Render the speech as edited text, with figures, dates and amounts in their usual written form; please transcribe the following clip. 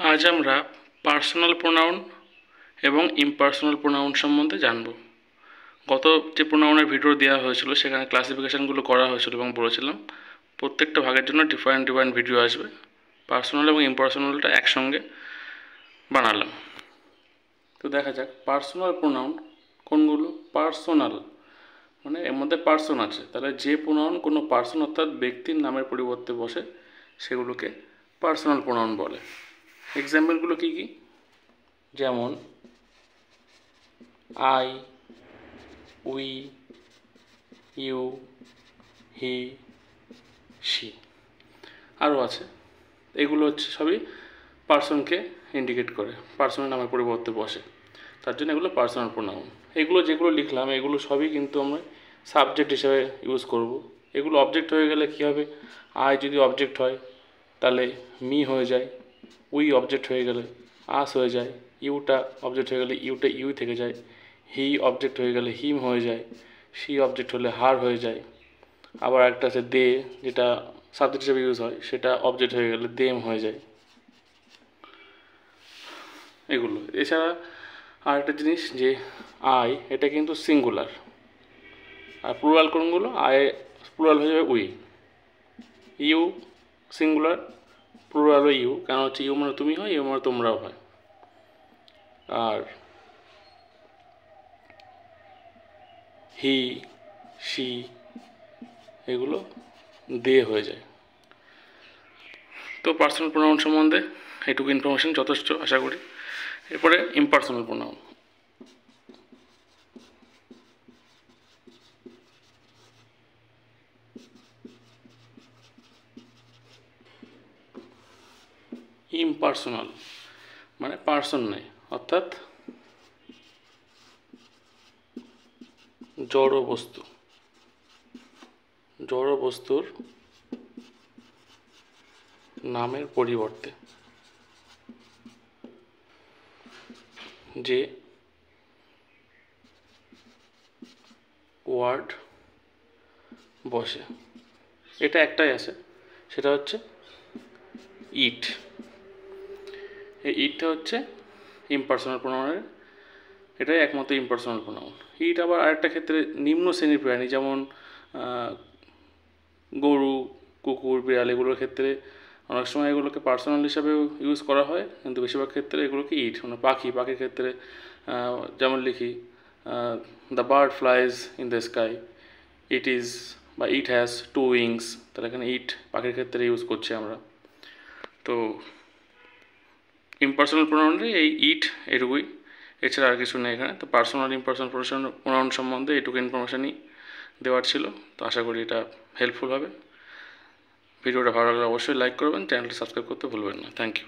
আজ আমরা personal pronoun এবং ইমপার্সোনাল প্রোনাউন সম্বন্ধে জানব। গত যে প্রোনাউনের ভিডিও দেওয়া হয়েছিল সেখানে ক্লাসিফিকেশানগুলো করা হয়েছিল এবং বলেছিলাম প্রত্যেকটা ভাগের জন্য ডিফারেন্ট ভিডিও আসবে। পার্সোনাল এবং ইমপার্সোনালটা একসঙ্গে বানালাম। তো দেখা যাক পার্সোনাল প্রোনাউন কোনগুলো। পার্সোনাল মানে এর মধ্যে পার্সন আছে, তাহলে যে প্রোনাউন কোনো পার্সন অর্থাৎ ব্যক্তির নামের পরিবর্তে বসে সেগুলোকে পার্সোনাল প্রোনাউন বলে। এক্সাম্পলগুলো কী কী? যেমন I, we, you, he, she, আরও আছে। এগুলো হচ্ছে সবই পার্সনকে ইন্ডিকেট করে, পার্সনের নামের পরিবর্তে বসে, তার জন্য এগুলো পার্সোনাল প্রোনাউন। এগুলো যেগুলো লিখলাম এগুলো সবই কিন্তু আমরা সাবজেক্ট হিসেবে ইউজ করব। এগুলো অবজেক্ট হয়ে গেলে কী হবে? আই যদি অবজেক্ট হয় তাহলে মি হয়ে যায়, উই অবজেক্ট হয়ে গেলে আস হয়ে যায়, ইউটা অবজেক্ট হয়ে গেলে ইউটা ইউ থেকে যায়, হি অবজেক্ট হয়ে গেলে হিম হয়ে যায়, শি অবজেক্ট হলে হার হয়ে যায়। আবার একটা আছে দে, যেটা সাবজেক্ট হিসেবে ইউজ হয়, সেটা অবজেক্ট হয়ে গেলে দেম হয়ে যায়। এগুলো এছাড়া আরেকটা জিনিস যে আই, এটা কিন্তু সিঙ্গুলার, আর প্লুরাল কোনগুলো? আই প্লুরাল হয়ে যাবে we. You singular, plural you, কেন হচ্ছে ইউ মানে তুমি হয়, ইউ মানে তোমরাও হয়। আর হি, শি, এগুলো দে হয়ে যায়। তো পার্সোনাল প্রোনাউন সম্বন্ধে এইটুকু ইনফরমেশন যথেষ্ট আশা করি। এরপরে ইমপার্সোনাল প্রোনাউন। ইমপার্সোনাল মানে পার্সন নেই, অর্থাৎ জড় বস্তু, জড় বস্তুর নামের পরিবর্তে যে ওয়ার্ড বসে, এটা একটাই আছে, সেটা হচ্ছে ইট। এই ইটটা হচ্ছে ইমপার্সোনাল প্রোনাউনের, এটাই একমাত্র ইমপার্সোনাল প্রোনাউন। ইট আবার আরেকটা ক্ষেত্রে নিম্ন শ্রেণীর প্রাণী, যেমন গরু, কুকুর, বিড়াল, এগুলোর ক্ষেত্রে অনেক সময় এগুলোকে পার্সোনাল হিসাবেও ইউজ করা হয়, কিন্তু বেশিরভাগ ক্ষেত্রে এগুলোকে ইট মানে পাখির ক্ষেত্রে যেমন লিখি the bird flies in the sky, it is বা ইট হ্যাজ 2 উইংস, তাহলে এখানে ইট পাখির ক্ষেত্রে ইউজ করছি আমরা। তো ইমপার্সোনাল প্রোনাউনে এই ইট এটুকুই, এছাড়া আর কিছু নেই এখানে। তো পার্সোনাল ইমপার্সোনাল প্রোনাউন সম্বন্ধে এটুকু ইনফরমেশানই দেওয়ার ছিল। তো আশা করি এটা হেল্পফুল হবে। ভিডিওটা ভালো লাগলে অবশ্যই লাইক করবেন, চ্যানেলটি সাবস্ক্রাইব করতে ভুলবেন না। Thank you.